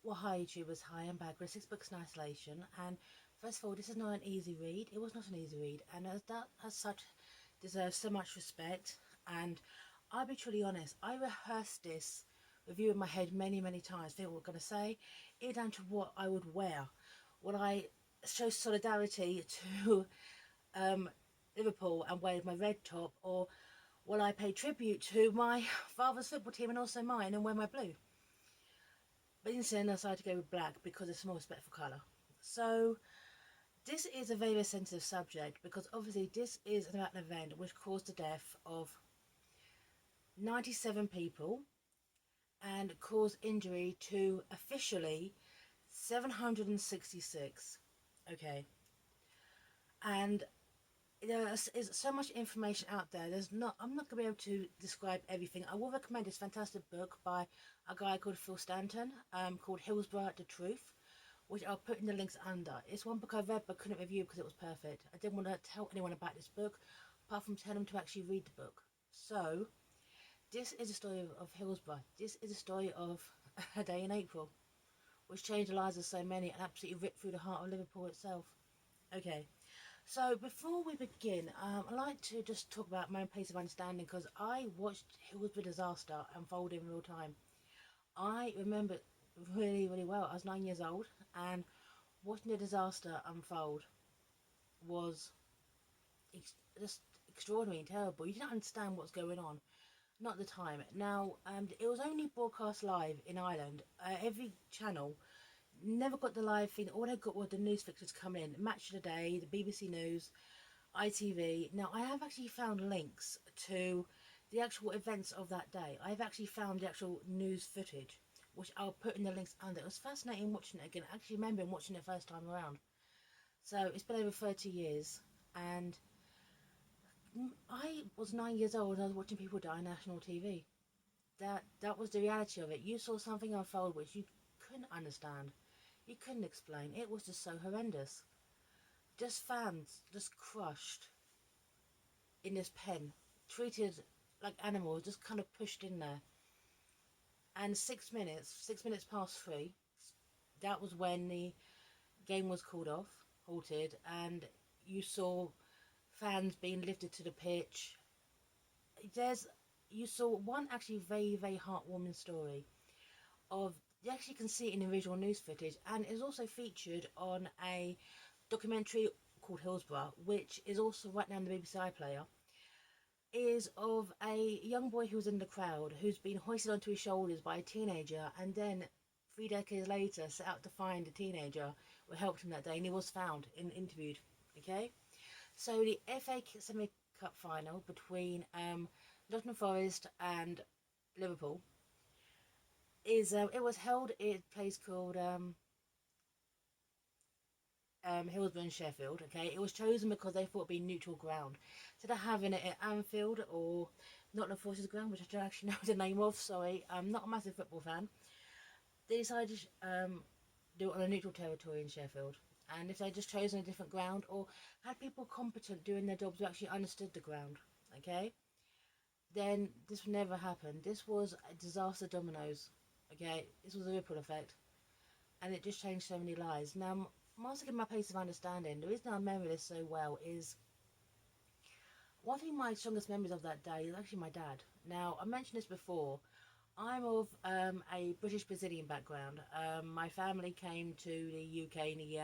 Well, hi YouTubers, hi, I'm back with 6 books in isolation, and first of all, this is not an easy read. It was not an easy read, and as such deserves so much respect. And I'll be truly honest, I rehearsed this review in my head many times, think what I'm going to say, even down to what I would wear. Would I show solidarity to um, Liverpool and wear my red top, or will I pay tribute to my father's football team and also mine and wear my blue? But instead I decided to go with black because it's a more respectful colour. So this is a very sensitive subject because obviously this is about an event which caused the death of 97 people and caused injury to officially 766. Okay. And there is so much information out there. I'm not going to be able to describe everything. I will recommend this fantastic book by a guy called Phil Stanton, called Hillsborough, The Truth, which I'll put in the links under. It's one book I read but couldn't review because it was perfect. I didn't want to tell anyone about this book, apart from telling them to actually read the book. So, this is a story of Hillsborough. This is a story of a day in April, which changed the lives of so many and absolutely ripped through the heart of Liverpool itself. Okay. So before we begin, I'd like to just talk about my own place of understanding because I watched Hillsborough disaster unfold in real time. I remember really well. I was 9 years old, and watching the disaster unfold was just extraordinary and terrible. You didn't understand what's going on, not at the time. Now, it was only broadcast live in Ireland. Every channel never got the live thing. All I got were the news fixtures come in. Match of the Day, the BBC News, ITV. Now, I have actually found links to the actual events of that day. I've actually found the actual news footage, which I'll put in the links under. It was fascinating watching it again. I actually remember watching it first time around. So it's been over 30 years, and I was 9 years old. I was watching people die on national TV. That was the reality of it. You saw something unfold which you couldn't understand. You couldn't explain. It was just so horrendous. Just fans just crushed in this pen, treated like animals, just kind of pushed in there. And 6 minutes past 3, that was when the game was called off, halted, and you saw fans being lifted to the pitch. You saw one actually very heartwarming story of, you actually can see it in the original news footage, and is also featured on a documentary called Hillsborough, which is also right now on the BBC iPlayer, is of a young boy who was in the crowd who's been hoisted onto his shoulders by a teenager, and then 3 decades later set out to find the teenager who helped him that day, and he was found and interviewed. Okay, so the FA Semi-Cup final between Nottingham Forest and Liverpool is it was held at a place called Hillsborough and Sheffield. Okay, it was chosen because they thought it'd be neutral ground, instead of having it at Anfield or Nottingham Forest's ground, which I don't actually know the name of. Sorry, I'm not a massive football fan. They decided to do it on a neutral territory in Sheffield, and if they just chosen a different ground or had people competent doing their jobs who actually understood the ground, okay, then this would never happen. This was a disaster dominoes. Okay, this was a ripple effect, and it just changed so many lives. Now, once again, my place of understanding, the reason I remember this so well is one thing. My strongest memories of that day is actually my dad. Now, I mentioned this before. I'm of a British Brazilian background. My family came to the UK in the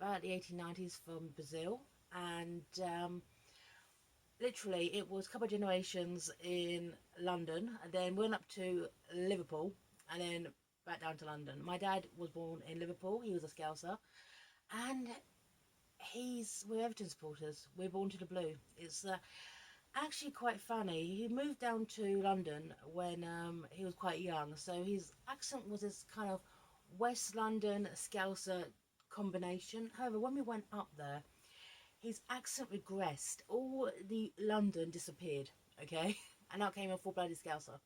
about the 1890s from Brazil, and literally it was a couple of generations in London, and then went up to Liverpool, and then back down to London. My dad was born in Liverpool. He was a Scouser, and we're Everton supporters. We're born to the blue. It's actually quite funny. He moved down to London when he was quite young, so his accent was this kind of West London Scouser combination. However, when we went up there, his accent regressed. All the London disappeared. Okay, and out came a full-blooded Scouser.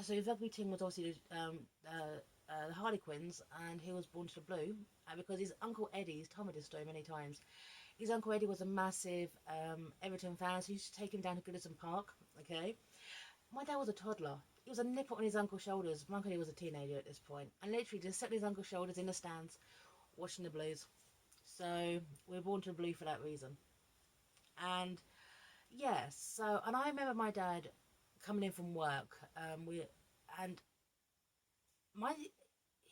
So his rugby team was obviously the Harlequins, and he was born to the blue. And because his uncle Eddie's told me this story many times. His uncle Eddie was a massive Everton fan, so he used to take him down to Goodison Park. Okay, My dad was a toddler. He was a nipple on his uncle's shoulders. My uncle was a teenager at this point, and literally just sat on his uncle's shoulders in the stands, watching the Blues. So we were born to the Blue for that reason. And yes, so and I remember my dad coming in from work. We and my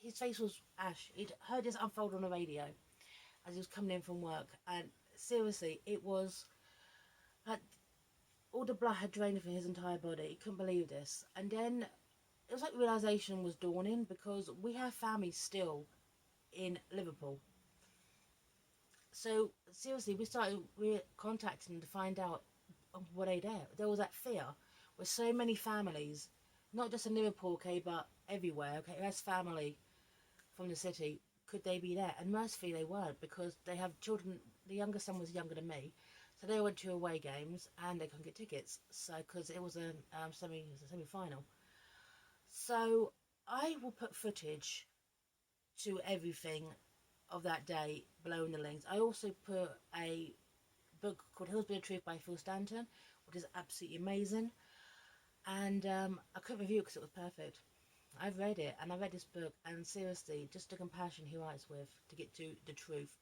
his face was ash. He'd heard this unfold on the radio as he was coming in from work, and seriously, it was like all the blood had drained from his entire body. He couldn't believe this, and then it was like realization was dawning because we have family still in Liverpool. So seriously, we contacting to find out were they there. There was that fear with so many families, not just in Liverpool, okay, but everywhere, okay, as family from the city, could they be there? And mercifully they weren't because they have children. The younger son was younger than me, so they went to away games and they couldn't get tickets. So because it was a semi final, so I will put footage to everything of that day below in the links. I also put a book called Hillsborough Truth by Phil Stanton, which is absolutely amazing. And I couldn't review it because it was perfect. I've read it and I read this book, and seriously, just the compassion he writes with to get to the truth,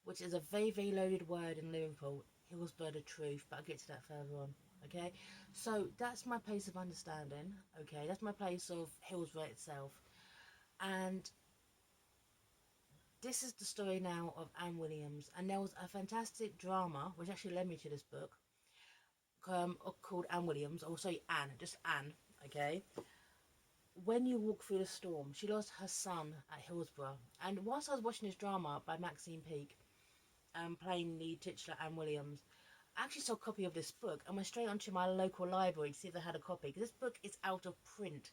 which is a very, very loaded word in Liverpool. Hillsborough the truth, but I'll get to that further on. Okay, so that's my place of understanding. Okay, that's my place of Hillsborough itself, and this is the story now of Anne Williams. And there was a fantastic drama which actually led me to this book, called Anne Williams, or sorry, Anne, just Anne. Okay, when you walk through the storm, she lost her son at Hillsborough. And whilst I was watching this drama by Maxine Peake, playing the titular Anne Williams, I actually saw a copy of this book and went straight onto my local library to see if they had a copy, because this book is out of print.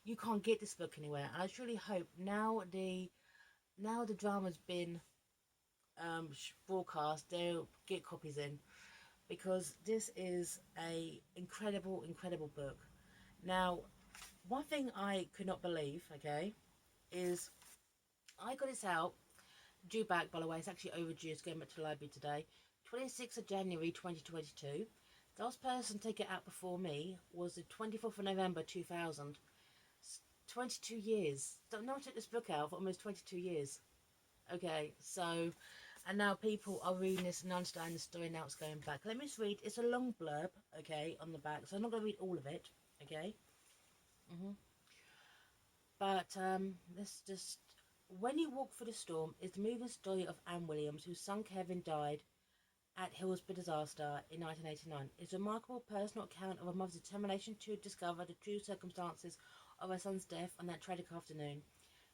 You can't get this book anywhere, and I truly hope now the drama's been broadcast, they'll get copies in, because this is a incredible book. Now, one thing I could not believe, okay, is I got this out, due back, by the way, it's actually overdue, it's going back to the library today, 26th of January 2022. The last person to take it out before me was the 24th of November 2000. 22 years. Don't know, I took this book out for almost 22 years. Okay, so, and now people are reading this and understanding the story, now it's going back. Let me just read, it's a long blurb, okay, on the back, so I'm not going to read all of it, okay? But let's just, When You Walk Through the Storm is the moving story of Anne Williams, whose son Kevin died at Hillsborough disaster in 1989. It's a remarkable personal account of a mother's determination to discover the true circumstances of her son's death on that tragic afternoon.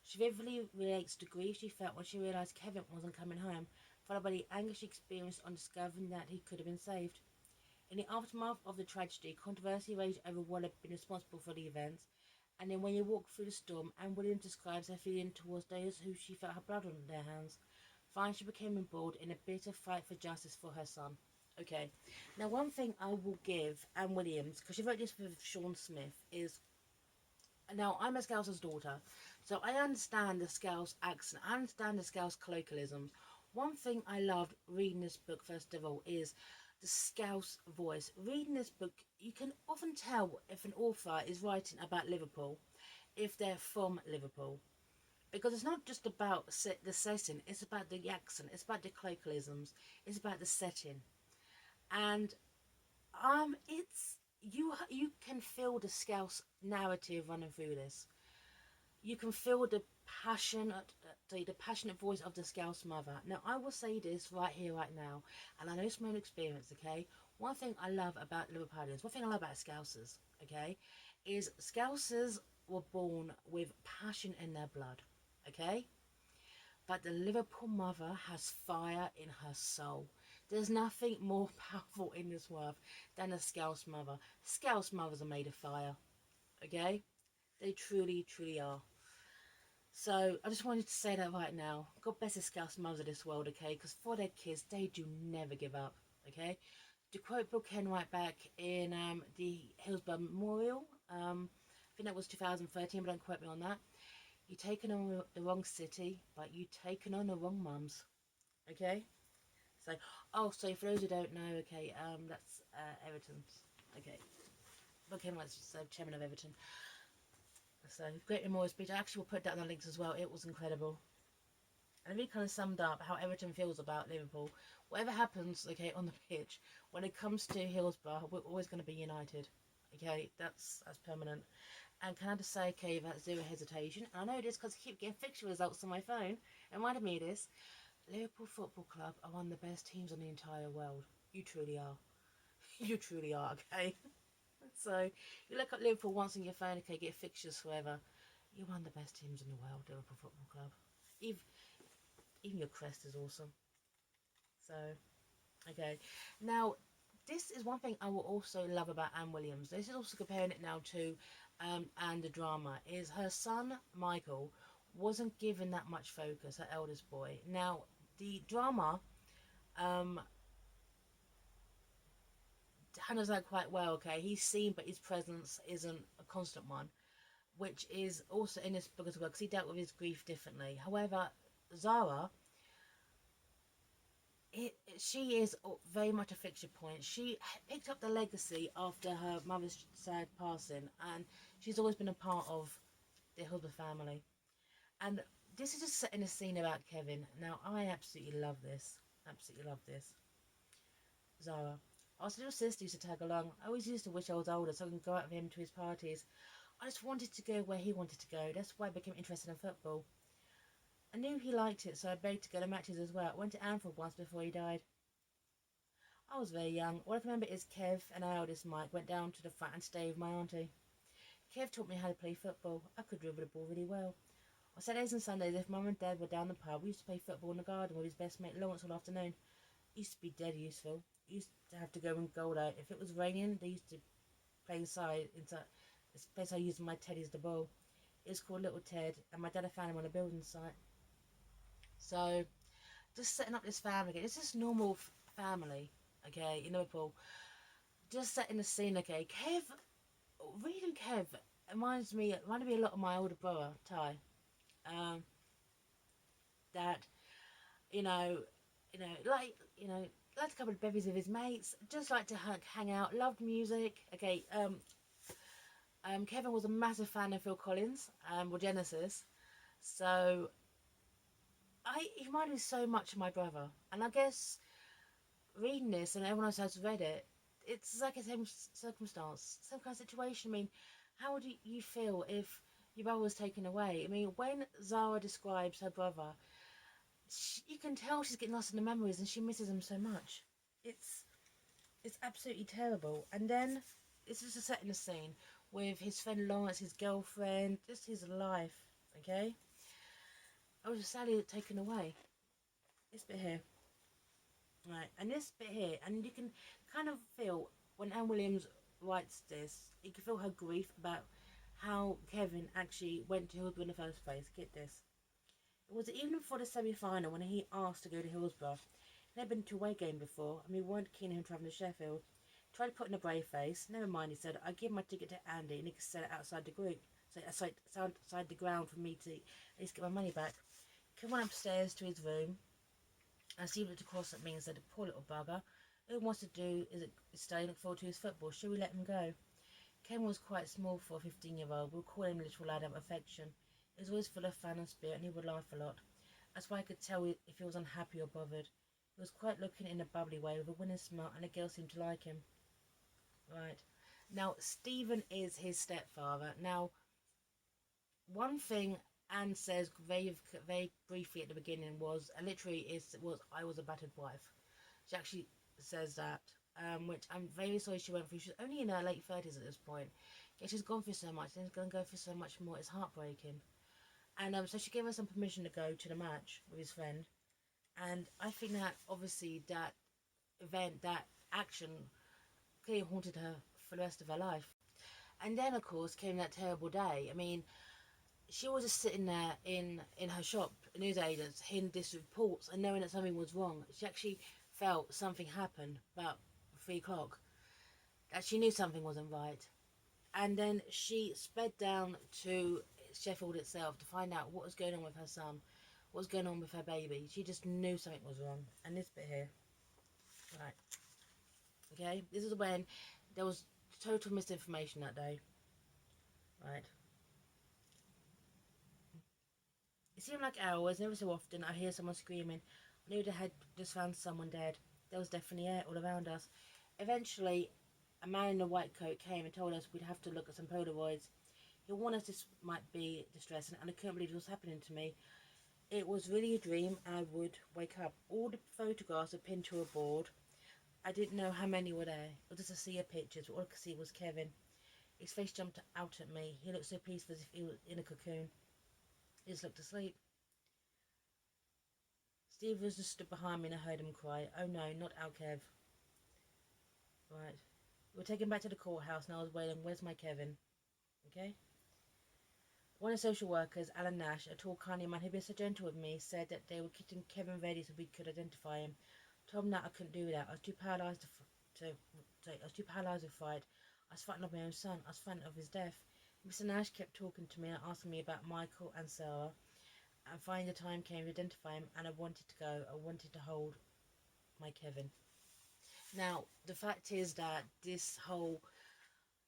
She vividly relates the grief she felt when she realised Kevin wasn't coming home, followed by the anger she experienced on discovering that he could have been saved. In the aftermath of the tragedy, controversy raged over what had been responsible for the events, and then When You Walk Through the Storm, Anne Williams describes her feeling towards those who she felt had blood on their hands. Finally, she became embroiled in a bitter fight for justice for her son. Okay, now one thing I will give Anne Williams, because she wrote this with Sean Smith, is, now I'm a Scouse's daughter, so I understand the Scouse accent, I understand the Scouse colloquialisms. One thing I loved reading this book, first of all, is the Scouse voice. Reading this book, you can often tell if an author is writing about Liverpool, if they're from Liverpool. Because it's not just about the setting, it's about the accent, it's about the colloquialisms, it's about the setting. And it's you can feel the Scouse narrative running through this. You can feel the passionate voice of the Scouse mother. Now, I will say this right here, right now, and I know it's my own experience, okay? One thing I love about Liverpudlians, one thing I love about Scousers, okay, is Scousers were born with passion in their blood, okay? But the Liverpool mother has fire in her soul. There's nothing more powerful in this world than a Scouse mother. Scouse mothers are made of fire, okay? They truly are. So I just wanted to say that right now. God bless the Scouse mothers of this world, okay? Because for their kids, they do never give up, okay? To quote Bill Kenwright back in the Hillsborough Memorial, I think that was 2013, but don't quote me on that. You've taken on the wrong city, but you've taken on the wrong mums, okay? So, for those who don't know, okay, that's Everton's, okay. became like chairman of Everton. So great memorial speech. I actually will put that on the links as well. It was incredible. And it really kind of summed up how Everton feels about Liverpool. Whatever happens, okay, on the pitch, when it comes to Hillsborough, we're always going to be united. Okay, that's permanent. And can I just say, okay, that's zero hesitation. And I know this because I keep getting fixture results on my phone. It reminded me of this. Liverpool Football Club are one of the best teams on the entire world. You truly are. You truly are, okay? So, you look at Liverpool once on your phone, okay, get fixtures forever. You're one of the best teams in the world, Liverpool Football Club. Even your crest is awesome. So, okay. Now, this is one thing I will also love about Anne Williams. This is also comparing it now to Anne the drama, is her son, Michael, wasn't given that much focus, her eldest boy. Now, the drama handles that quite well, okay? He's seen, but his presence isn't a constant one, which is also in this book as well, because he dealt with his grief differently. However, Zara, she is very much a fixture point. She picked up the legacy after her mother's sad passing, and she's always been a part of the Hillsborough family. And this is just setting a scene about Kevin. Now, I absolutely love this. Absolutely love this. Zara. Our little sister used to tag along. I always used to wish I was older so I could go out with him to his parties. I just wanted to go where he wanted to go. That's why I became interested in football. I knew he liked it, so I begged to go to matches as well. I went to Anfield once before he died. I was very young. All I can remember is Kev and our eldest Mike went down to the front and stayed with my auntie. Kev taught me how to play football. I could dribble the ball really well. On Saturdays and Sundays, if Mum and Dad were down the pub, we used to play football in the garden with his best mate Lawrence all afternoon. It used to be dead useful. We used to have to go and goal out. If it was raining, they used to play inside this place I used my Teddy as the ball. It was called Little Ted, and my dad had found him on a building site. So, just setting up this family again. It's just normal family, okay, in Liverpool. Just setting the scene, okay. Reading Kev reminded me a lot of my older brother, Ty. That, you know, liked a couple of bevies with his mates, just like to hang out, loved music. Okay, Kevin was a massive fan of Phil Collins, Genesis. So he reminded me so much of my brother, and I guess reading this and everyone else has read it, it's like the same circumstance, same kind of situation. I mean, how would you feel if your brother was taken away? I mean, when Zara describes her brother, you can tell she's getting lost in the memories and she misses him so much. It's absolutely terrible. And then it's just a set in the scene with his friend Lawrence, his girlfriend, just his life. Okay, I was sadly taken away. This bit here, right, and this bit here, and you can kind of feel when Anne Williams writes this, you can feel her grief about how Kevin actually went to Hillsborough in the first place. Get this. It was the evening before the semi-final when he asked to go to Hillsborough. He had been to a away game before, and we weren't keen on him travelling to Sheffield. He tried to put in a brave face. Never mind, he said. I give my ticket to Andy, and he could sell it outside the group, so outside the ground for me to at least get my money back. Ken went upstairs to his room, and Steve looked across at me and said, "Poor little bugger. All he wants to do is stay and look forward to his football. Shall we let him go?" Ken was quite small for a 15-year-old. We'll call him little lad out of affection. He was always full of fun and spirit, and he would laugh a lot. That's why I could tell if he was unhappy or bothered. He was quite looking in a bubbly way, with a winning smile, and the girls seemed to like him. Right. Now, Stephen is his stepfather. Now, one thing Anne says very briefly at the beginning was, I was a battered wife. She actually says that, which I'm very sorry she went through. She's only in her late 30s at this point. Yeah, she's gone through so much, and she's going to go through so much more. It's heartbreaking. And so she gave us some permission to go to the match with his friend. And I think that obviously that event, that action, clearly haunted her for the rest of her life. And then, of course, came that terrible day. I mean, she was just sitting there in her shop, newsagents, hearing these reports and knowing that something was wrong. She actually felt something happened about 3 o'clock, that she knew something wasn't right. And then she sped down to Sheffield itself to find out what was going on with her son, what was going on with her baby. She just knew something was wrong. And this bit here, right, okay, this is when there was total misinformation that day, right? It seemed like hours, never so often, I hear someone screaming. I knew they had just found someone dead. There was definitely air all around us. Eventually, a man in a white coat came and told us we'd have to look at some Polaroids. He warned us this might be distressing, and I couldn't believe it was happening to me. It was really a dream. I would wake up. All the photographs were pinned to a board. I didn't know how many were there. It was just a sea of pictures, but all I could see was Kevin. His face jumped out at me. He looked so peaceful as if he was in a cocoon. He just looked asleep. Steve was just stood behind me and I heard him cry. Oh no, not our Kev. Right. We were taken back to the courthouse and I was wailing, where's my Kevin? Okay? One of the social workers, Alan Nash, a tall, kindly man who'd been so gentle with me, said that they were getting Kevin ready so we could identify him. I told him that I couldn't do that. I was too paralysed to fight. I was frightened of my own son. I was frightened of his death. Mr. Nash kept talking to me and asking me about Michael and Sarah. And finally the time came to identify him and I wanted to go. I wanted to hold my Kevin. Now, the fact is that this whole,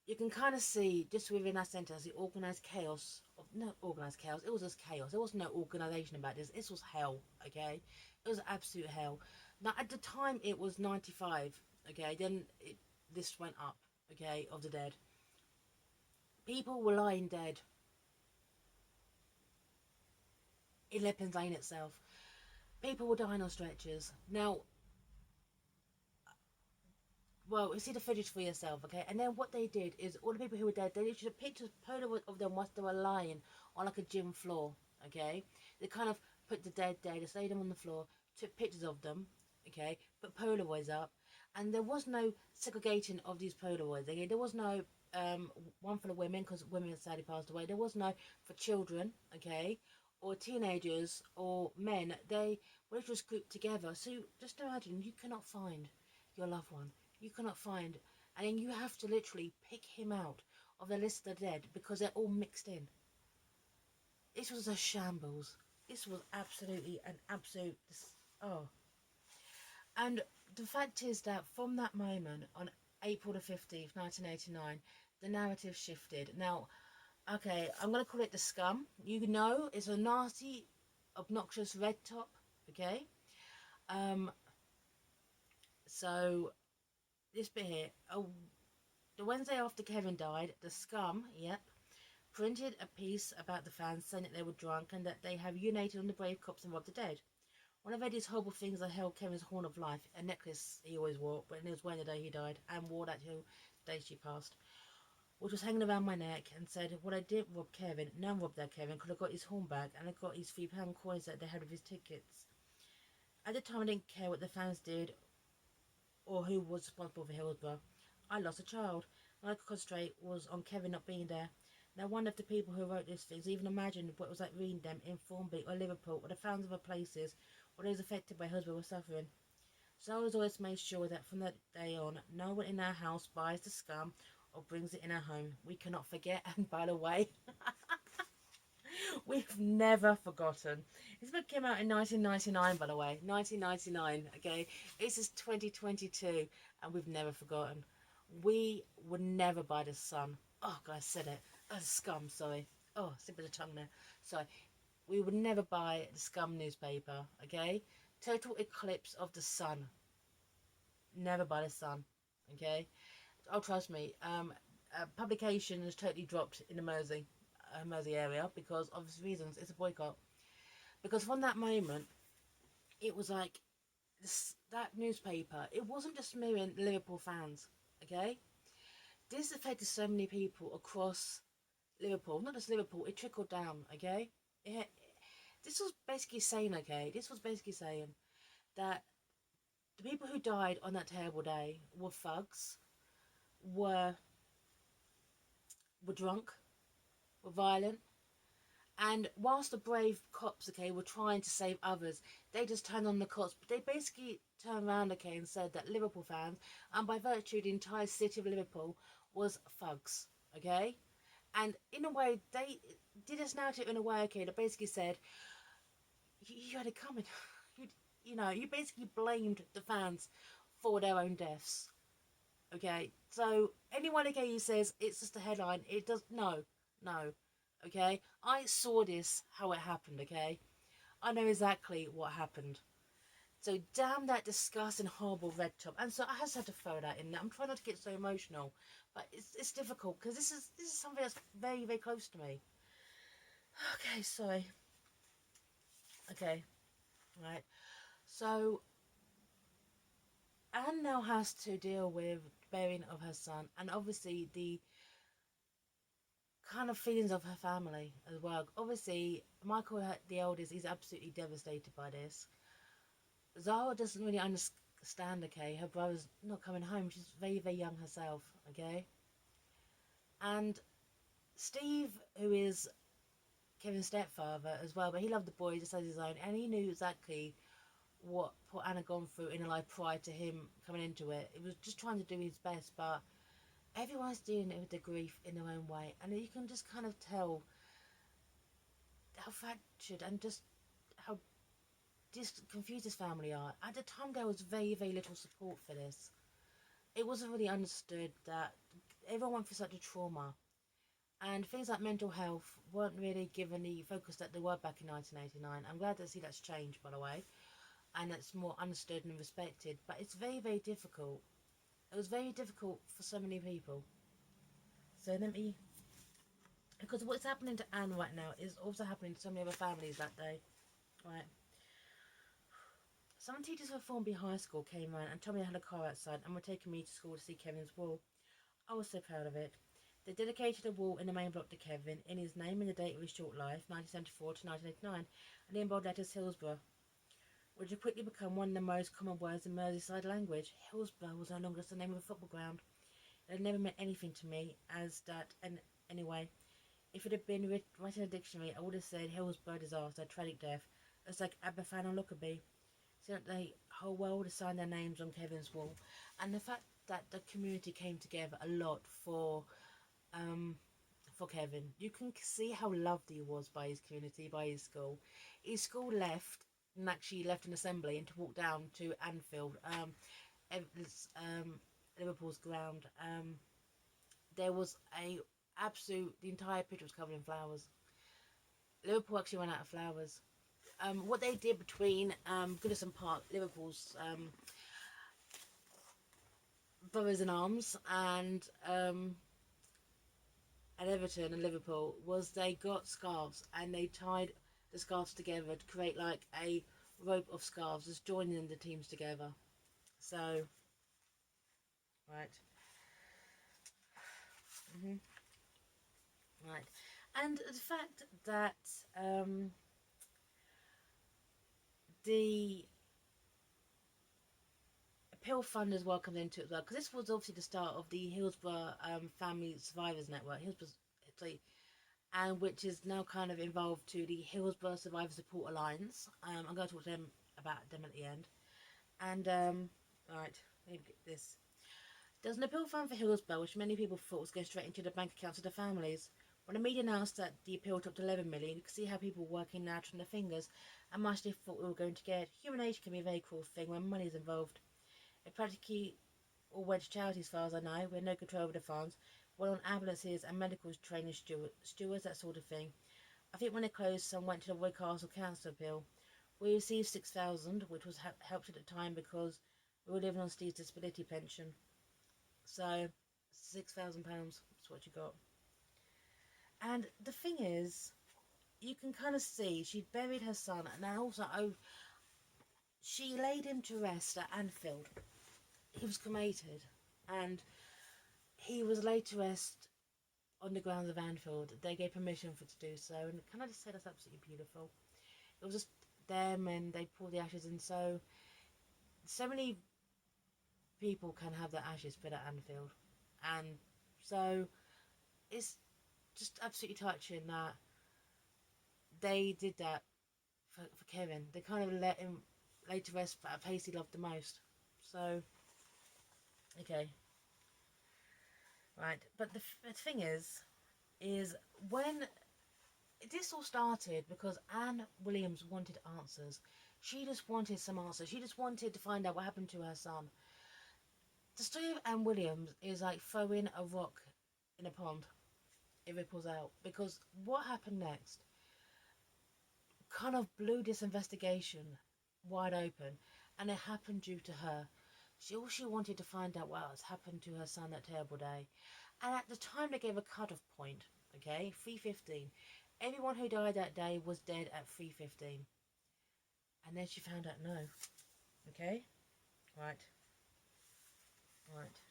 you can kind of see just within that sentence the organised chaos, not organised chaos, it was just chaos. There was no organisation about this. This was hell, okay? It was absolute hell. Now, at the time, it was 95, okay? Then this went up, okay, of the dead. People were lying dead in Leppin's Lane itself. People were dying on stretchers. Now, well, you see the footage for yourself, okay? And then what they did is all the people who were dead, they literally took pictures, Polaroid of them whilst they were lying on like a gym floor, okay? They kind of put the dead there, they laid them on the floor, took pictures of them, okay? Put Polaroids up, and there was no segregating of these Polaroids, okay? There was no one for the women because women had sadly passed away. There was no for children, okay? Or teenagers or men. They were just grouped together. So just imagine you cannot find your loved one, you cannot find, and then you have to literally pick him out of the list of the dead because they're all mixed in. This was a shambles. This was absolutely an absolute, oh. And the fact is that from that moment on April the 15th 1989, the narrative shifted. Now, okay, I'm going to call it the scum. You know, it's a nasty, obnoxious red top, okay? So this bit here, the Wednesday after Kevin died, the scum, yep, printed a piece about the fans saying that they were drunk and that they have urinated on the brave cops and robbed the dead. One of Eddie's horrible things that held Kevin's horn of life, a necklace he always wore, but it was wearing the day he died, and wore that till the day she passed, which was hanging around my neck, and said, what I did rob Kevin, no one robbed that Kevin, could have got his horn back, and I got his £3 coins that they had with his tickets. At the time I didn't care what the fans did or who was responsible for Hillsborough. I lost a child. All I could concentrate was on Kevin not being there. Now, one of the people who wrote these things even imagined what it was like reading them in Formby or Liverpool or the thousands of other places where those affected by Hillsborough were suffering. So I was always made sure that from that day on, no one in our house buys the scum or brings it in our home. We cannot forget, and by the way, we've never forgotten. This book came out in 1999, by the way. 1999, okay? This is 2022, and we've never forgotten. We would never buy the Sun. Oh, God, I said it. Oh, scum, sorry. Oh, slip of the tongue there. Sorry. We would never buy the Scum newspaper, okay? Total eclipse of the Sun. Never buy the Sun, okay? Oh, trust me. Publication has totally dropped in the Mersey area because of reasons. It's a boycott. Because from that moment, it was like that newspaper. It wasn't just mirroring Liverpool fans, okay? This affected so many people across Liverpool, not just Liverpool. It trickled down, okay? This was basically saying, okay, this was basically saying that the people who died on that terrible day were thugs, were drunk, were violent, and whilst the brave cops, okay, were trying to save others, they just turned on the cops. But they basically turned around, okay, and said that Liverpool fans, and by virtue the entire city of Liverpool, was thugs, okay? And in a way, they did this narrative in a way, okay, that basically said, you had it coming. You know, you basically blamed the fans for their own deaths. Okay, so anyone again who says it's just a headline, it does no. Okay, I saw this how it happened. Okay, I know exactly what happened. So damn that disgusting, horrible red top. And so I just had to throw that in there. I'm trying not to get so emotional, but it's difficult because this is something that's very very close to me. Okay, sorry. Okay, right. So Anne now has to deal with the burying of her son, and obviously the kind of feelings of her family as well. Obviously, Michael, the eldest, is absolutely devastated by this. Zara doesn't really understand. Okay, her brother's not coming home. She's very very young herself. Okay, and Steve, who is Kevin's stepfather as well, but he loved the boy just as his own, and he knew exactly what poor Anna gone through in her life prior to him coming into it. It was just trying to do his best, but everyone's dealing it with the grief in their own way, and you can just kind of tell how fractured and just how confused his family are. At the time, there was very, very little support for this. It wasn't really understood that everyone went through such a trauma, and things like mental health weren't really given the focus that they were back in 1989. I'm glad to see that's changed, by the way, and it's more understood and respected. But it's very, very difficult. It was very difficult for so many people. So let me, because what's happening to Anne right now is also happening to so many other families that day. Right. Some teachers from Thornby High School came round and told me I had a car outside and were taking me to school to see Kevin's wall. I was so proud of it. They dedicated a wall in the main block to Kevin, in his name and the date of his short life, 1974 to 1989, and in bold letters Hillsborough, which had quickly become one of the most common words in Merseyside language. Hillsborough was no longer just the name of a football ground. It had never meant anything to me as that, and anyway, if it had been written in a dictionary, I would have said Hillsborough disaster, tragic death. It's like Aberfan or Lockerbie. So that the whole world assigned their names on Kevin's wall, and the fact that the community came together a lot um for Kevin. You can see how loved he was by his community, by his school. His school left and actually left an assembly and to walk down to Anfield, Liverpool's ground. There was a absolute. The entire pitch was covered in flowers. Liverpool actually ran out of flowers. What they did between Goodison Park, Liverpool's brothers in arms, and Everton and Liverpool, was they got scarves and they tied the scarves together to create like a rope of scarves, just joining the teams together. So, right, hmm right, and the fact that the Appeal Fund as well comes into it as well, because this was obviously the start of the Hillsborough Family Survivors Network, Hillsborough, and which is now kind of involved to the Hillsborough Survivor Support Alliance. I'm going to talk to them about them at the end. And right, let me get this. There's an appeal fund for Hillsborough, which many people thought was going straight into the bank accounts of the families. When the media announced that the appeal topped 11 million, you could see how people were working out from their fingers and much they thought we were going to get. Human aid can be a very cruel thing when money is involved. It practically all went to charity as far as I know. We had no control over the funds. Well, on ambulances and medical training stewards, that sort of thing. I think when it closed, some went to the Roy Castle Council appeal. We received 6,000, which was helped at the time because we were living on Steve's disability pension. So, £6,000 is what you got. And the thing is, you can kind of see she'd buried her son, and then also she laid him to rest at Anfield. He was cremated, and he was laid to rest on the grounds of Anfield. They gave permission for it to do so, and can I just say that's absolutely beautiful? It was just them, and they poured the ashes in. So many people can have their ashes put at Anfield, and so it's just absolutely touching that they did that for Kevin. They kind of let him lay to rest at a place he loved the most. So, okay, right. But the thing is when this all started because Anne Williams wanted answers. She just wanted some answers. She just wanted to find out what happened to her son. The story of Anne Williams is like throwing a rock in a pond. It ripples out because what happened next kind of blew this investigation wide open, and it happened due to her. She wanted to find out what has happened to her son that terrible day, and at the time they gave a cut-off point. Okay, 3:15. Everyone who died that day was dead at 3:15, and then she found out no. Okay, right, right.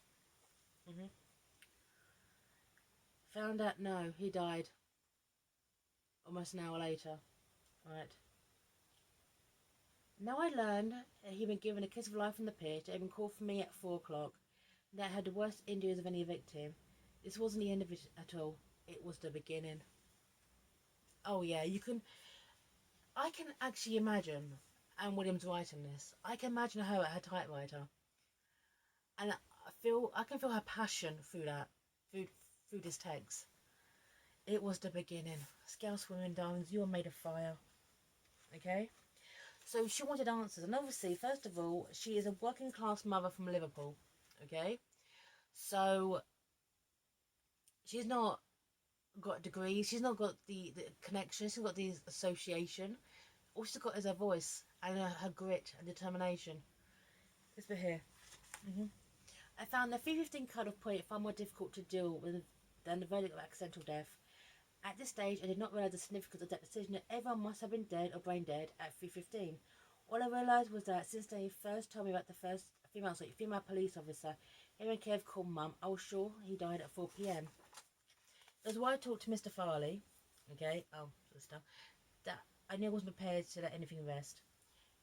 Mhm. Found out no, he died almost an hour later. Right. Now I learned he'd been given a kiss of life on the pitch. He'd been called for me at 4 o'clock. That I had the worst injuries of any victim. This wasn't the end of it at all. It was the beginning. Oh yeah, you can. I can actually imagine Anne Williams writing this. I can imagine her at her typewriter, and I can feel her passion through that, through through this text. It was the beginning. Scouse women, darlings, you are made of fire. Okay. So she wanted answers, and obviously, first of all, she is a working class mother from Liverpool. Okay, so she's not got degrees, she's not got the connection, she's got the association. All she's got is her voice and her grit and determination. This bit here. hmm I found the 3:15 cut-off point far more difficult to deal with than the verdict of accidental death. At this stage, I did not realise the significance of that decision that everyone must have been dead or brain dead at 3:15. All I realised was that since they first told me about the first female police officer, hearing Kev call Mum, I was sure he died at 4 p.m. That's why I talked to Mr. Farley, okay, stuff, that I knew I wasn't prepared to let anything rest.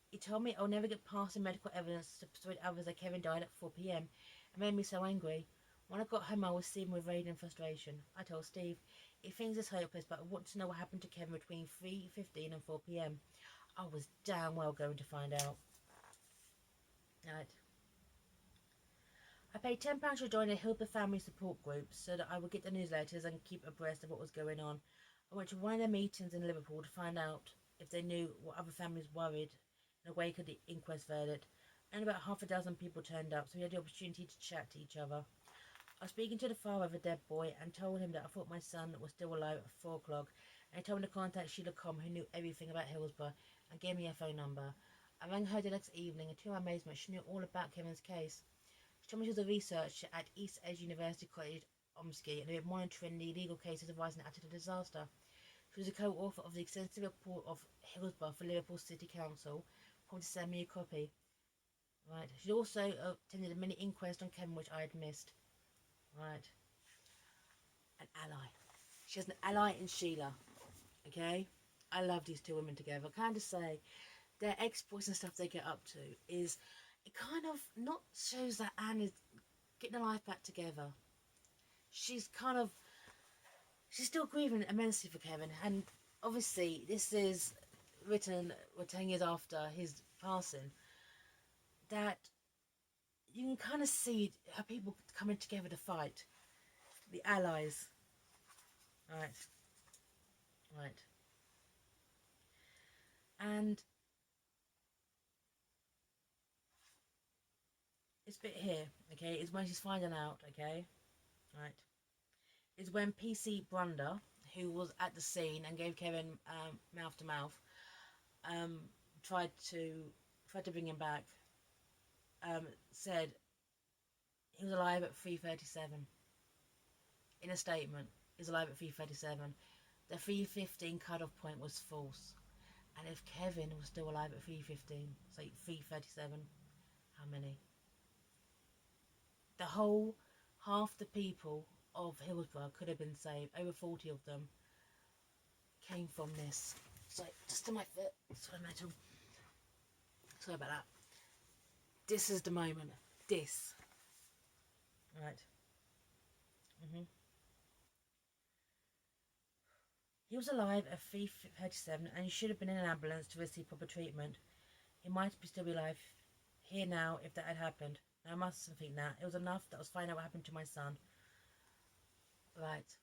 He told me I'll never get past the medical evidence to persuade others that Kevin died at 4 p.m. It made me so angry. When I got home, I was seething with rage and frustration. I told Steve, he thinks it's hopeless, but I want to know what happened to Kevin between 3:15 and 4 p.m. I was damn well going to find out. Right. I paid £10 to join a Hillsborough family support group so that I would get the newsletters and keep abreast of what was going on. I went to one of their meetings in Liverpool to find out if they knew what other families worried in the wake of the inquest verdict. And about half a dozen people turned up, so we had the opportunity to chat to each other. I was speaking to the father of a dead boy and told him that I thought my son was still alive at 4 o'clock, and he told me to contact Sheila Com, who knew everything about Hillsborough, and gave me her phone number. I rang her the next evening, and to my amazement, she knew all about Kevin's case. She told me she was a researcher at East Edge University College, Omsky, and had been monitoring the legal cases arising out of the disaster. She was a co-author of the extensive report of Hillsborough for Liverpool City Council, promised to send me a copy. Right. She also attended a mini inquest on Kevin, which I had missed. Right. An ally. She has an ally in Sheila. Okay? I love these two women together. I kind of say their exploits and stuff they get up to is, it kind of not shows that Anne is getting her life back together. She's kind of, she's still grieving immensely for Kevin, and obviously this is written 10 years after his passing, that you can kind of see how people coming together to fight, the allies. Right, right. And this bit here, okay, is when she's finding out, okay, right, is when PC Brunder, who was at the scene and gave Kevin mouth to mouth, um, tried to bring him back, said he was alive at 3:37. In a statement, he was alive at 3:37. The 3:15 cut-off point was false. And if Kevin was still alive at 3:15, so 3:37, how many? The whole half the people of Hillsborough could have been saved. Over 40 of them came from this. So just to my foot. Sorry, metal. Sorry about that. This is the moment. This. Right. hmm He was alive at 3:37, and he should have been in an ambulance to receive proper treatment. He might still be alive here now if that had happened. Now, I mustn't think that. It was enough that I was finding out what happened to my son. Right.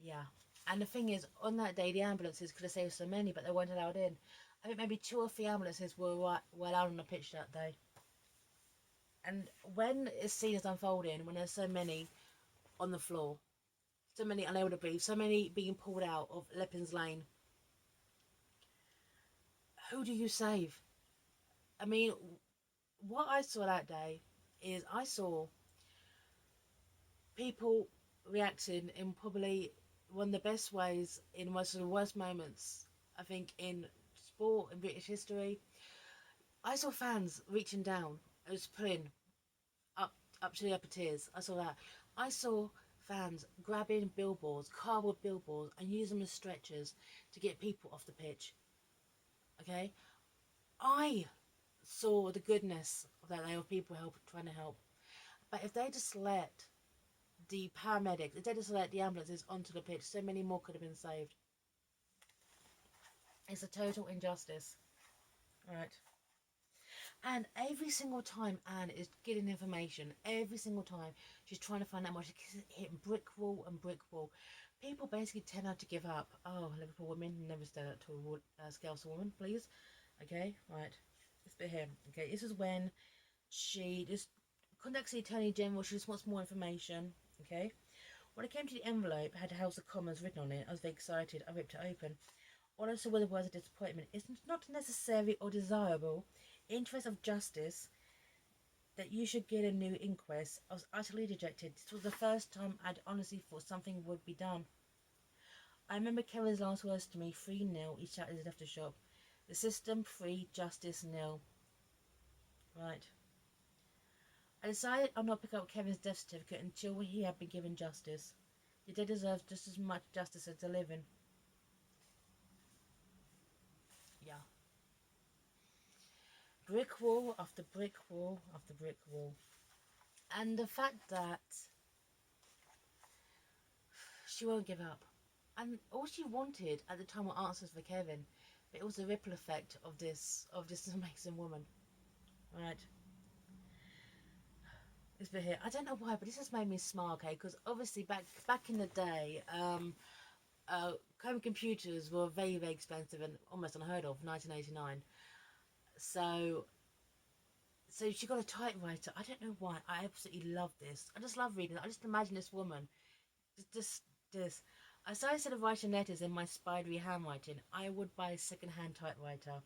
Yeah. And the thing is, on that day, the ambulances could have saved so many, but they weren't allowed in. I think maybe 2 or 3 ambulances were allowed on the pitch that day. And when a scene is unfolding, when there's so many on the floor, so many unable to breathe, so many being pulled out of Leppin's Lane, who do you save? I mean, what I saw that day is I saw people reacting in probably one of the best ways in most of the worst moments, I think, in sport, in British history. I saw fans reaching down, just pulling up up to the upper tiers. I saw that. I saw fans grabbing billboards, cardboard billboards, and using them as stretchers to get people off the pitch. Okay, I saw the goodness of that day of people trying to help. But if they just let the paramedics, if they just let the ambulances onto the pitch, so many more could have been saved. It's a total injustice. Right. And every single time Anne is getting information, every single time she's trying to find out more, she's hitting brick wall and brick wall. People basically tend not to give up. Oh, Liverpool women, never stand up to a Scouse woman, please. Okay, right. This bit here. Okay, this is when she just contacts the Attorney General. She just wants more information. Okay. When it came to the envelope, it had House of Commons written on it. I was very excited. I ripped it open. All I saw were the words of disappointment. It's not necessary or desirable interest of justice that you should get a new inquest. I was utterly dejected. This was the first time I'd honestly thought something would be done. I remember Kevin's last words to me, 3-0, he shouted as he left the shop. The system, 3, justice, 0. Right. I decided I'd not pick up Kevin's death certificate until he had been given justice. The dead deserves just as much justice as the living. Yeah. Brick wall after brick wall after brick wall. And the fact that she won't give up. And all she wanted at the time were answers for Kevin. But it was the ripple effect of this amazing woman. Right. This bit here. I don't know why, but this has made me smile, okay? Because obviously back in the day, home computers were very, very expensive and almost unheard of, 1989. So she got a typewriter. I don't know why. I absolutely love this. I just love reading it. I just imagine this woman. Just. As I said of writing letters in my spidery handwriting, I would buy a second-hand typewriter.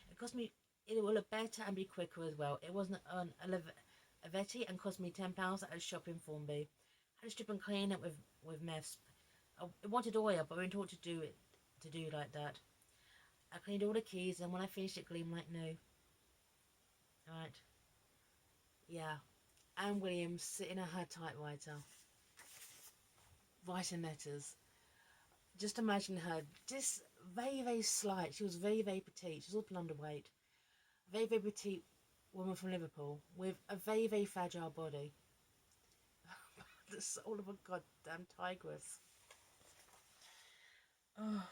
It cost me. It will look better and be quicker as well. It wasn't an Avetti and cost me £10 at a shop in Formby. I had to strip and clean it with mess. I wanted oil, but I wasn't taught to do like that. I cleaned all the keys, and when I finished, it gleamed like new. Right. Yeah. Anne Williams sitting at her typewriter, writing letters. Just imagine her, just very, very slight. She was very, very petite. She was all underweight. Very, very petite woman from Liverpool with a very, very fragile body. The soul of a goddamn tigress. Oh.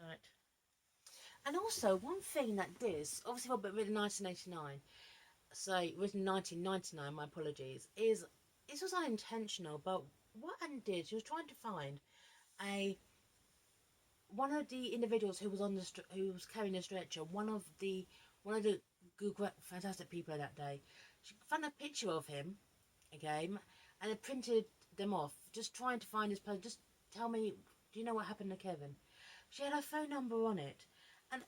Right. And also, one thing that this, obviously, written in 1989, so written in 1999, my apologies, is this was unintentional, but what Anne did, she was trying to find one of the individuals who was who was carrying a stretcher, one of the good, fantastic people of that day. She found a picture of him, okay, and it printed them off, just trying to find his person. Just tell me, do you know what happened to Kevin? She had her phone number on it, and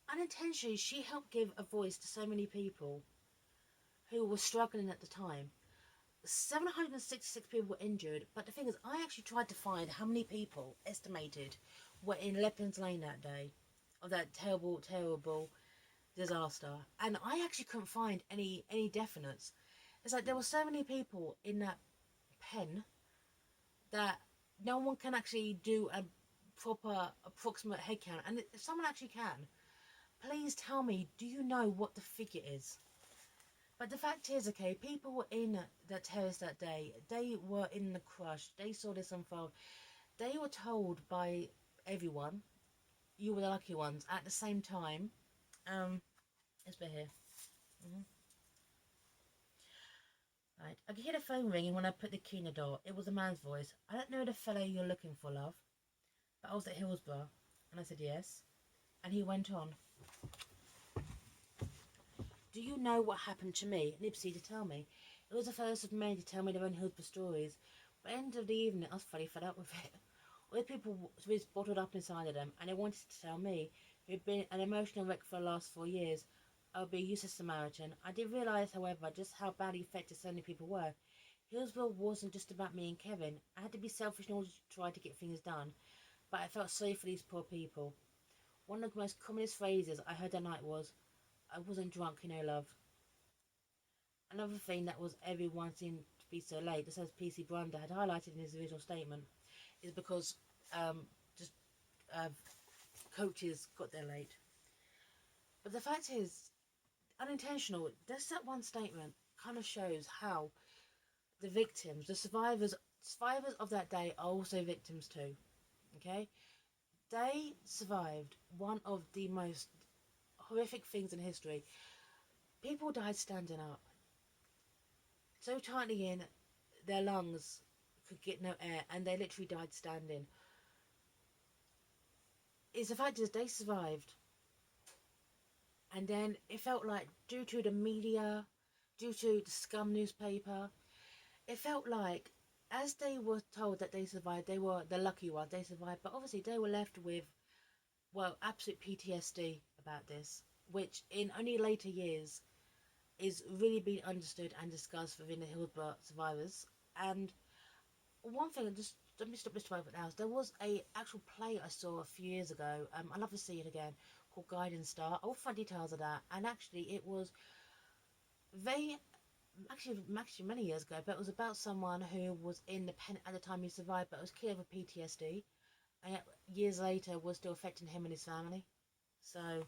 unintentionally she helped give a voice to so many people who were struggling at the time. 766 people were injured, but the thing is, I actually tried to find how many people estimated were in Leppin's Lane that day of that terrible, terrible disaster, and I actually couldn't find any definites. It's like there were so many people in that pen that no one can actually do a proper approximate head count, and if someone actually can, please tell me, do you know what the figure is? But the fact is, okay, people were in that terrace that day. They were in the crush. They saw this unfold. They were told by everyone, you were the lucky ones. At the same time, let's be here. Right, I could hear the phone ringing when I put the key in the door. It was a man's voice. I don't know the fellow you're looking for, love, but I was at Hillsborough. And I said yes. And he went on. Do you know what happened to me? And he proceeded to tell me. It was the first of many to tell me their own Hillsborough stories. By the end of the evening, I was fairly fed up with it. All the people was bottled up inside of them, and they wanted to tell me, who'd been an emotional wreck for the last 4 years, I would be a useless Samaritan. I did realise, however, just how badly affected so many people were. Hillsborough wasn't just about me and Kevin. I had to be selfish in order to try to get things done, but I felt sorry for these poor people. One of the most commonest phrases I heard that night was, I wasn't drunk, love. Another thing that was everyone seemed to be so late, just as PC Brander had highlighted in his original statement, is because just uh, coaches got there late. But the fact is, unintentional, just that one statement kind of shows how the victims, the survivors of that day are also victims too. Okay? They survived one of the most horrific things in history. People died standing up, so tightly in their lungs could get no air, and they literally died standing. Is the fact is they survived, and then it felt like, due to the media, due to the scum newspaper, it felt like as they were told that they survived, they were the lucky ones, they survived, but obviously they were left with, well, absolute PTSD about this, which in only later years is really being understood and discussed within the Hillsborough survivors. And one thing, just let me stop this moment now. There was a actual play I saw a few years ago. I'd love to see it again, called Guiding Star. I'll find details of that. And actually, it was very actually many years ago, but it was about someone who was in the pen at the time he survived, but was killed with PTSD, and yet years later was still affecting him and his family. So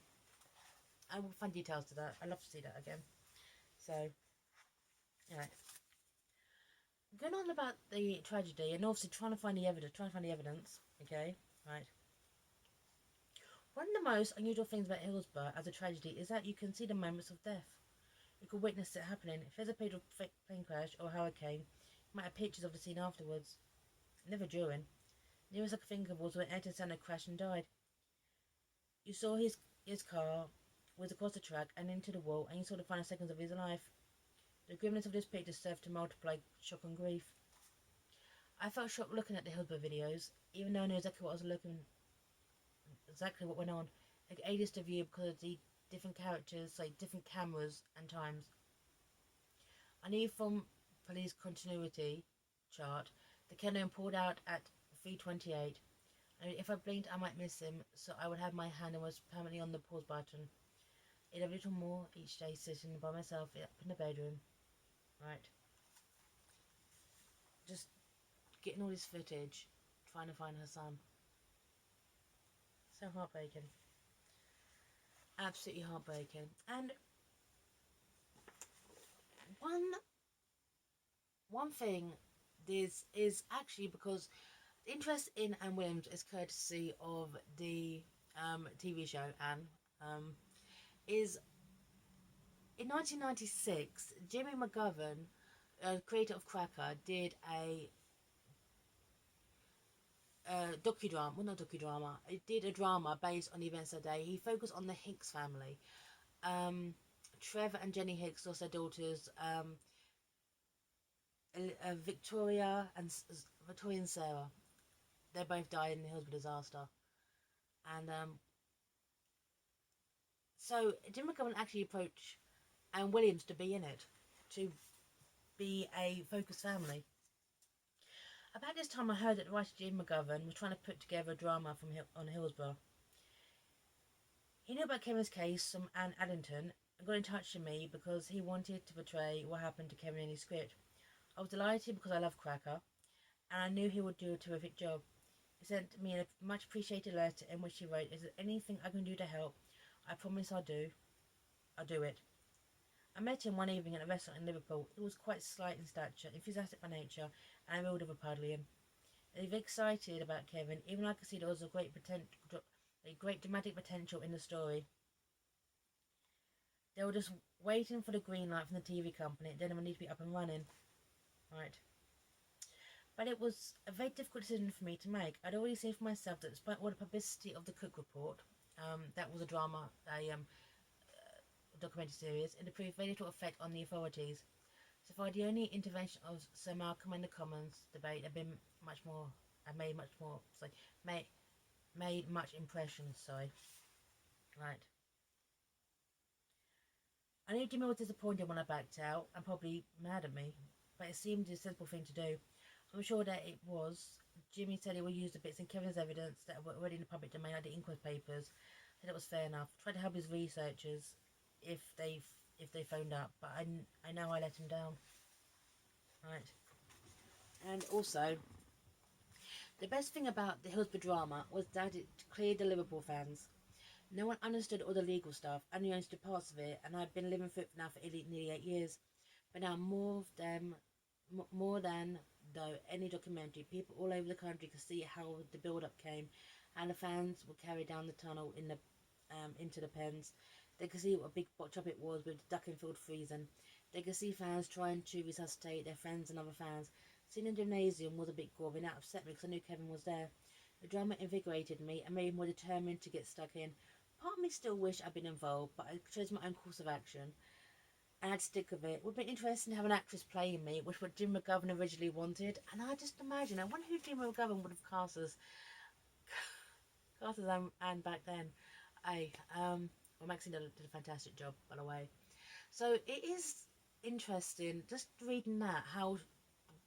I will find details to that. I'd love to see that again. So, yeah. Going on about the tragedy, and obviously trying to find the evidence, okay, right. One of the most unusual things about Hillsborough as a tragedy is that you can see the moments of death. You can witness it happening. If there's a plane crash or hurricane, you might have pictures of the scene afterwards. Never during. The nearest I could think of was when Ayrton Senna crashed and died. You saw his car was across the track and into the wall, and you saw the final seconds of his life. The grimness of this picture served to multiply shock and grief. I felt shocked looking at the Hillsborough videos, even though I knew exactly what went on. It aided us to view because of the different characters, like different cameras and times. I knew from police continuity chart the Kenyan pulled out at 3:28. And if I blinked, I might miss him, so I would have my hand almost permanently on the pause button. I'd have a little more each day sitting by myself up in the bedroom. Right. Just getting all this footage, trying to find her son. So heartbreaking. Absolutely heartbreaking. And one thing this is actually because interest in Anne Williams is courtesy of the TV show Anne. Is in 1996, Jimmy McGovern, creator of Cracker, did a docudrama. Well, not docudrama. It did a drama based on the events of the day. He focused on the Hicks family. Trevor and Jenny Hicks lost their daughters. Victoria and Sarah. They both died in the Hillsborough disaster. And so Jim McGovern actually approached Anne Williams to be in it, to be a focused family. About this time, I heard that writer Jim McGovern was trying to put together a drama on Hillsborough. He knew about Kevin's case from Anne Addington and got in touch with me because he wanted to portray what happened to Kevin in his script. I was delighted because I love Cracker, and I knew he would do a terrific job. He sent me a much appreciated letter in which he wrote, "Is there anything I can do to help? I promise I'll do. I'll do it." I met him one evening at a restaurant in Liverpool. He was quite slight in stature, enthusiastic by nature, and a real Liverpudlian. He was very excited about Kevin, even though I could see there was a great dramatic potential in the story. They were just waiting for the green light from the TV company, then it would need to be up and running. Right. But it was a very difficult decision for me to make. I'd already seen for myself that despite all the publicity of the Cook Report, that was a drama, documentary series, and it proved very little effect on the authorities. So far, the only intervention of Sir Malcolm and the Commons debate have been much more, made much more, sorry, made much impression. Sorry, right. I knew Jimmy was disappointed when I backed out and probably mad at me, but it seemed a sensible thing to do. I'm sure that it was. Jimmy said he would use the bits in Kevin's evidence that were already in the public domain, like the inquest papers. Said it was fair enough. Tried to help his researchers if they phoned up, but I know I let him down. Right. And also, the best thing about the Hillsborough drama was that it cleared the Liverpool fans. No one understood all the legal stuff, only understood parts of it, and I'd been living through it now for nearly 8 years. But now more than though any documentary, people all over the country could see how the build-up came, and the fans would carry down the tunnel into the pens. They could see what a big botch up it was with the Duckenfield freezing. They could see fans trying to resuscitate their friends and other fans. Seeing the gymnasium was a bit gory, and that upset me because I knew Kevin was there. The drama invigorated me and made me more determined to get stuck in. Part of me still wished I'd been involved, but I chose my own course of action, and I'd stick with it. It would be interesting to have an actress playing me, which what Jim McGovern originally wanted. And I just imagine, I wonder who Jim McGovern would have cast as Anne back then. Well, Maxine did a fantastic job, by the way. So it is interesting just reading that, how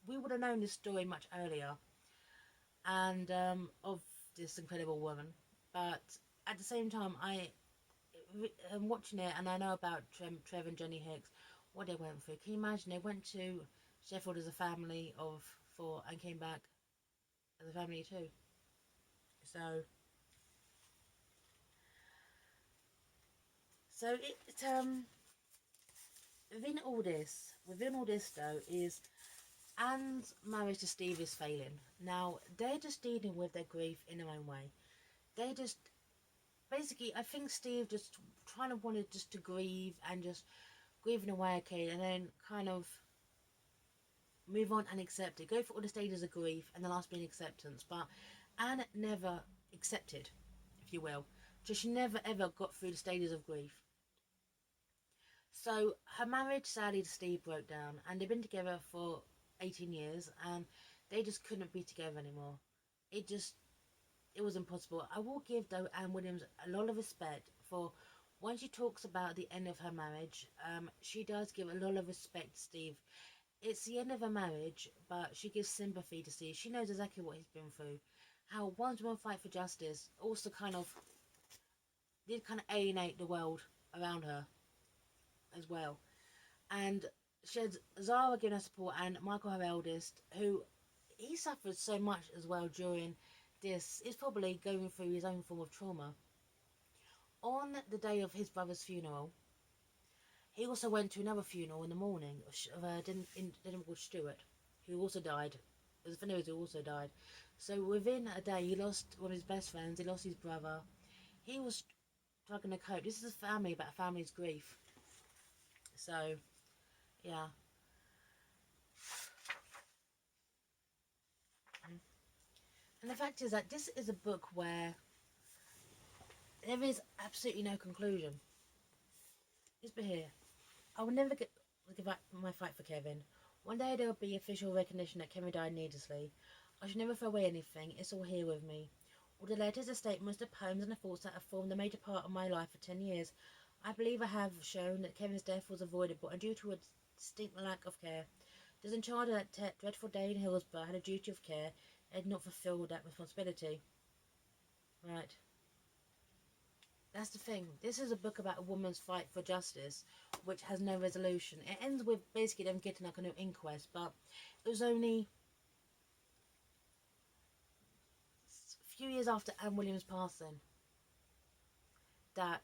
we would have known this story much earlier, and of this incredible woman. But at the same time, I'm watching it, and I know about Trev and Jenny Hicks, what they went through. Can you imagine? They went to Sheffield as a family of four and came back as a family too. So, within all this though, is Anne's marriage to Steve is failing. Now they're just dealing with their grief in their own way. They just basically, I think Steve just trying to wanted just to grieve and just grieving away, okay, and then kind of move on and accept it. Go through all the stages of grief and the last being acceptance. But Anne never accepted, if you will. So she never ever got through the stages of grief. So her marriage, sadly, to Steve broke down, and they've been together for 18 years, and they just couldn't be together anymore. It was impossible. I will give though Anne Williams a lot of respect for when she talks about the end of her marriage. She does give a lot of respect to Steve. It's the end of her marriage, but she gives sympathy to Steve. She knows exactly what he's been through. How one woman fight for justice also did kind of alienate the world around her as well. And she had Zara giving her support, and Michael, her eldest, who he suffered so much as well during this, is probably going through his own form of trauma. On the day of his brother's funeral, he also went to another funeral in the morning of a gentleman called Stuart, who also died. There's a who also died. So within a day, he lost one of his best friends. He lost his brother. He was struggling to cope. This is a family about a family's grief. So, yeah. And the fact is that this is a book where there is absolutely no conclusion. Just be here. I will never give up my fight for Kevin. One day there will be official recognition that Kevin died needlessly. I should never throw away anything. It's all here with me. All the letters, the statements, the poems and the thoughts that have formed a major part of my life for 10 years. I believe I have shown that Kevin's death was avoidable and due to a distinct lack of care. Does Enchanted that dreadful day in Hillsborough had a duty of care and had not fulfilled that responsibility? Right. That's the thing. This is a book about a woman's fight for justice, which has no resolution. It ends with basically them getting like a new inquest, but it was only a few years after Anne Williams' passing that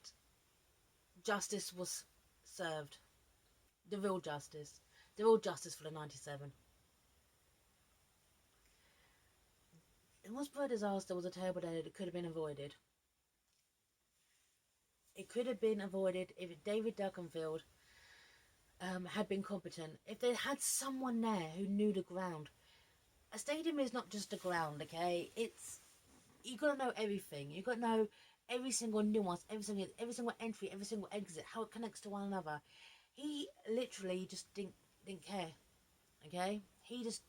justice was served. The real justice. The real justice for the 97. In Hillsborough disaster was a terrible day that could have been avoided. It could have been avoided if David Duckenfield had been competent. If they had someone there who knew the ground. A stadium is not just a ground, okay? You got to know everything. You got to know every single nuance, every single entry, every single exit, how it connects to one another. He literally just didn't care. Okay, he just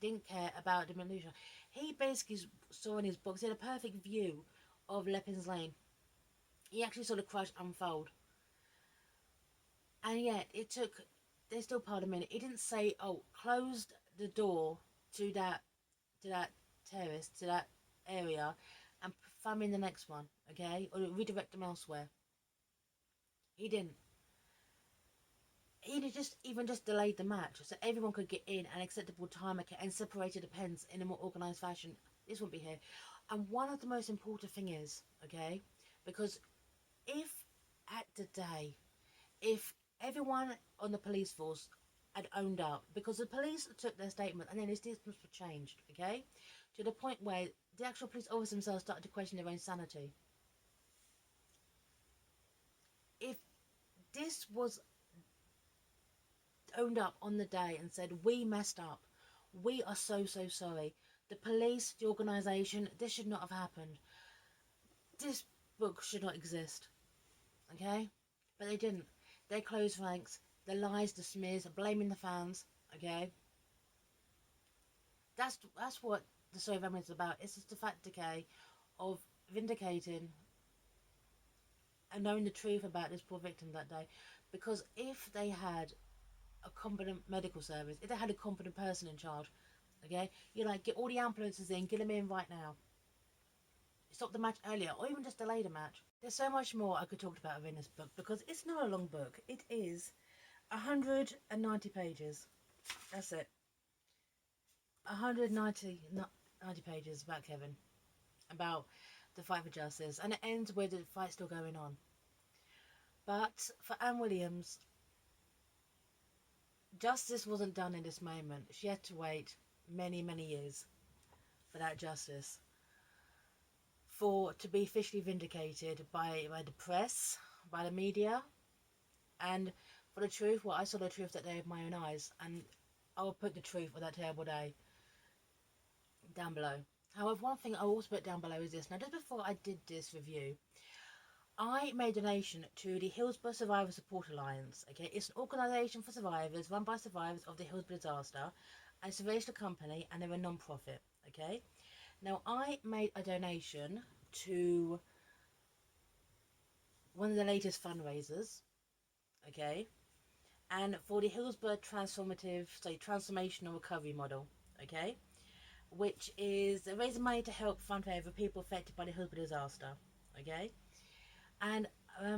didn't care about the minutia. He basically saw in his books, he had a perfect view of Lepin's Lane. He actually saw the crush unfold, and yet it took. There's still part of a minute. He didn't say, "Oh, closed the door to that terrace, to that area, and find me in the next one." Okay, or redirect them elsewhere. He didn't. He just even just delayed the match so everyone could get in an acceptable time and separated the pens in a more organised fashion. This wouldn't be here. And one of the most important thing is, okay, because if at the day, if everyone on the police force had owned up, because the police took their statement and then his statements were changed, okay, to the point where the actual police officers themselves started to question their own sanity. If this was owned up on the day and said, "We messed up. We are so, so sorry. The police, the organisation, this should not have happened. This book should not exist." Okay? But they didn't. They closed ranks. The lies, the smears, blaming the fans. Okay? That's what the story of Emily is about. It's just the fact, okay, of vindicating and knowing the truth about this poor victim that day. Because if they had a competent medical service, if they had a competent person in charge, okay, you're like, get all the ambulances in, get them in right now. Stop the match earlier, or even just delay the match. There's so much more I could talk about in this book because it's not a long book. It is 190 pages. That's it. 190 pages about Kevin, about the fight for justice, and it ends with the fight still going on. But for Anne Williams, justice wasn't done in this moment. She had to wait many, many years for that justice, for to be officially vindicated by the press, by the media, and for the truth. Well, I saw the truth that day with my own eyes, and I will put the truth of that terrible day down below. However, one thing I will also put down below is this. Now, just before I did this review, I made a donation to the Hillsborough Survivor Support Alliance. Okay, it's an organisation for survivors run by survivors of the Hillsborough disaster, and it's a registered company, and they're a non-profit. Okay, now I made a donation to one of the latest fundraisers. Okay, and for the Hillsborough transformational recovery model. Okay, which is raising money to help fund for people affected by the Hillsborough disaster. Okay, and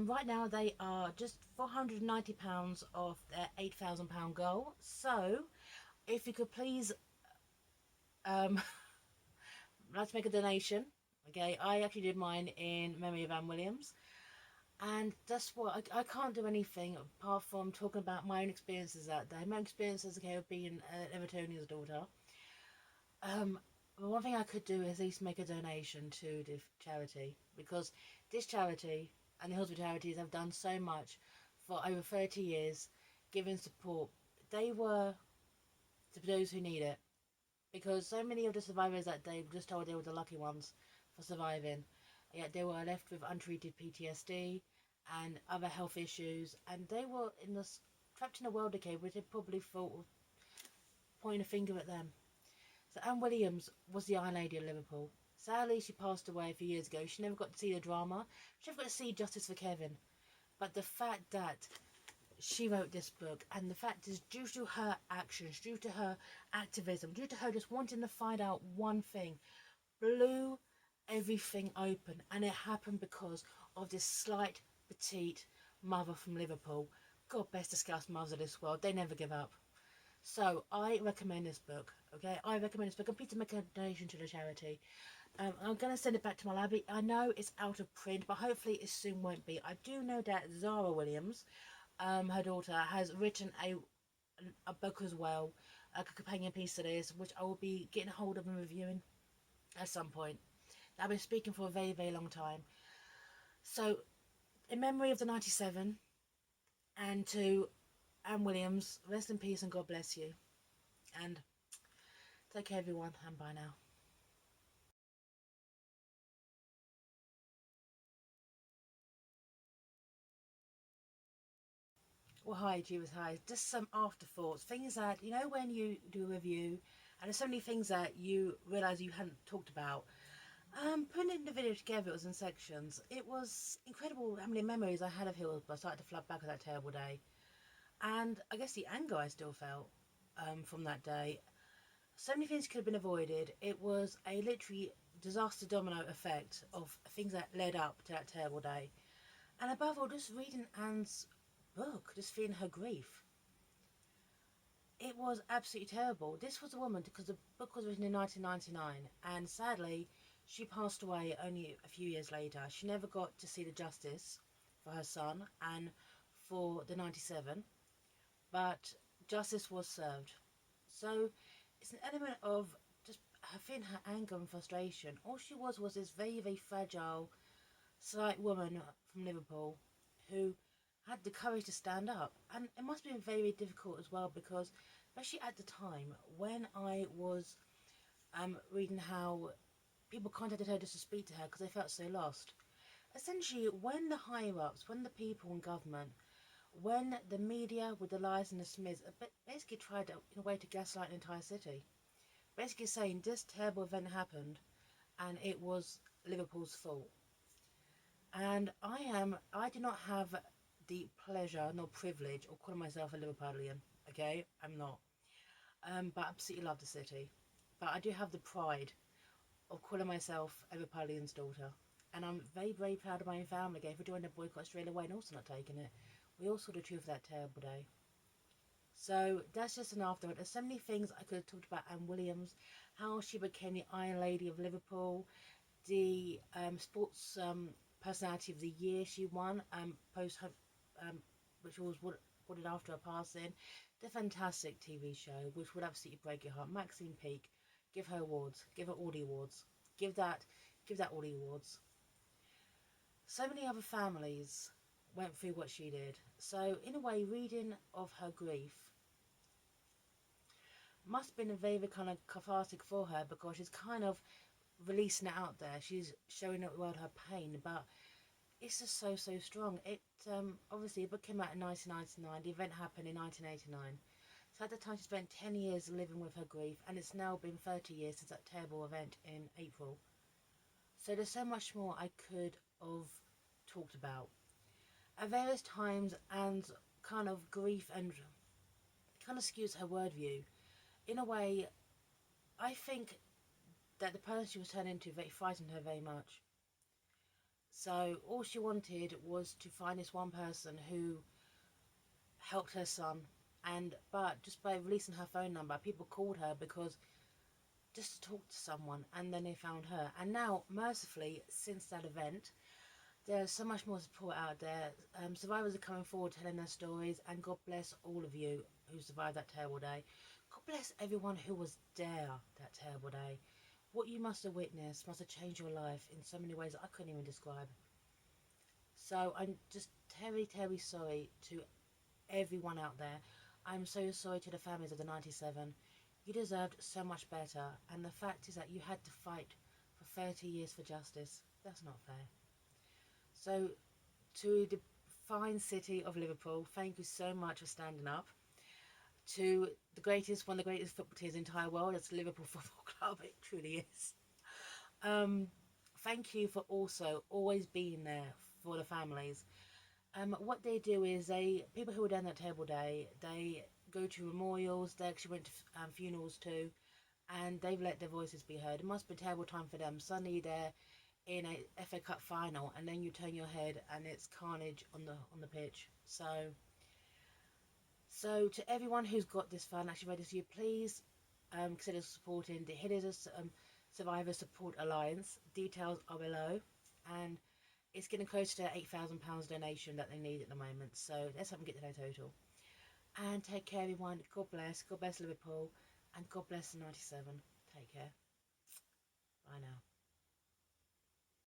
right now they are just £490 off their £8,000 goal. So, if you could please, like to make a donation. Okay, I actually did mine in memory of Anne Williams, and that's what I can't do anything apart from talking about my own experiences that day. My own experiences, okay, of being Evertonian's daughter. But one thing I could do is at least make a donation to the charity, because this charity and the Hillsborough charities have done so much for over 30 years, giving support. They were to those who need it, because so many of the survivors that they were just told they were the lucky ones for surviving, yet they were left with untreated PTSD and other health issues, and they were trapped in a world decay which they probably thought of pointing a finger at them. So Anne Williams was the Iron Lady of Liverpool. Sadly, she passed away a few years ago. She never got to see the drama. She never got to see justice for Kevin. But the fact that she wrote this book, and the fact is due to her actions, due to her activism, due to her just wanting to find out one thing, blew everything open. And it happened because of this slight, petite mother from Liverpool. God bless the Scouse mothers of this world. They never give up. So I recommend this book. Okay, I recommend this book, and please make a donation to the charity. I'm going to send it back to my library. I know it's out of print, but hopefully it soon won't be. I do know that Zara Williams, her daughter, has written a book as well, a companion piece to this, which I will be getting hold of and reviewing at some point. I've been speaking for a very, very long time. So, in memory of the 97, and to Anne Williams, rest in peace and God bless you. And take care, everyone, and bye now. Well, hi, Jeeves, hi. Just some afterthoughts, things that, when you do a review, and there's so many things that you realise you hadn't talked about. Putting the video together, it was in sections. It was incredible how many memories I had of Hillsborough started to flood back of that terrible day. And I guess the anger I still felt from that day. So many things could have been avoided. It was a literally disaster domino effect of things that led up to that terrible day. And above all, just reading Anne's book, just feeling her grief. It was absolutely terrible. This was a woman, because the book was written in 1999, and sadly, she passed away only a few years later. She never got to see the justice for her son and for the 97, but justice was served. So it's an element of just her feeling her anger and frustration. All she was this very, very fragile, slight woman from Liverpool who had the courage to stand up. And it must have been very difficult as well, because especially at the time when I was reading how people contacted her just to speak to her because they felt so lost. Essentially, when the higher ups, when the people in government, when the media with the lies and the smears basically tried in a way to gaslight an entire city, basically saying this terrible event happened and it was Liverpool's fault. And I do not have the pleasure nor privilege of calling myself a Liverpudlian. Okay, I'm not. But I absolutely love the city. But I do have the pride of calling myself a Liverpudlian's daughter. And I'm very, very proud of my own family again for joining the boycott straight away and also not taking it. We all saw the truth of that terrible day. So that's just an afterword. There's so many things I could have talked about Anne Williams, how she became the Iron Lady of Liverpool, the sports personality of the year she won post which was what it after her passing. The fantastic TV show which would absolutely break your heart. Maxine Peake, give her awards, give her all the awards, give that all the awards. So many other families went through what she did. So in a way, reading of her grief must have been a very kind of cathartic for her, because she's kind of releasing it out there. She's showing the world her pain, but it's just so strong. It obviously the book came out in 1999. The event happened in 1989. So at the time, she spent 10 years living with her grief, and it's now been 30 years since that terrible event in April. So there's so much more I could have talked about. At various times, and kind of grief and kind of skews her word view. In a way, I think that the person she was turned into very frightened her very much. So all she wanted was to find this one person who helped her son, and but just by releasing her phone number, people called her because just to talk to someone, and then they found her. And now, mercifully, since that event, there's so much more support out there. Survivors are coming forward telling their stories, and God bless all of you who survived that terrible day. God bless everyone who was there that terrible day. What you must have witnessed must have changed your life in so many ways that I couldn't even describe. So I'm just terribly sorry to everyone out there. I'm so sorry to the families of the 97. You deserved so much better, and the fact is that you had to fight for 30 years for justice. That's not fair. So to the fine city of Liverpool, thank you so much for standing up. To the greatest, one of the greatest football teams in the entire world, it's Liverpool Football Club, it truly is. Um, Thank you for also always being there for the families. What they do is people who were down that terrible day, they go to memorials, they actually went to funerals too, and they've let their voices be heard. It must be a terrible time for them. Suddenly they're in a FA Cup final, and then you turn your head and it's carnage on the pitch. So to everyone who's got this fund actually ready to you, please consider supporting the Hillsborough Survivor Support Alliance. Details are below, and it's getting close to £8,000 donation that they need at the moment. So let's have them get to their total. And take care, everyone. God bless. God bless Liverpool, and God bless the 97. Take care. Bye now.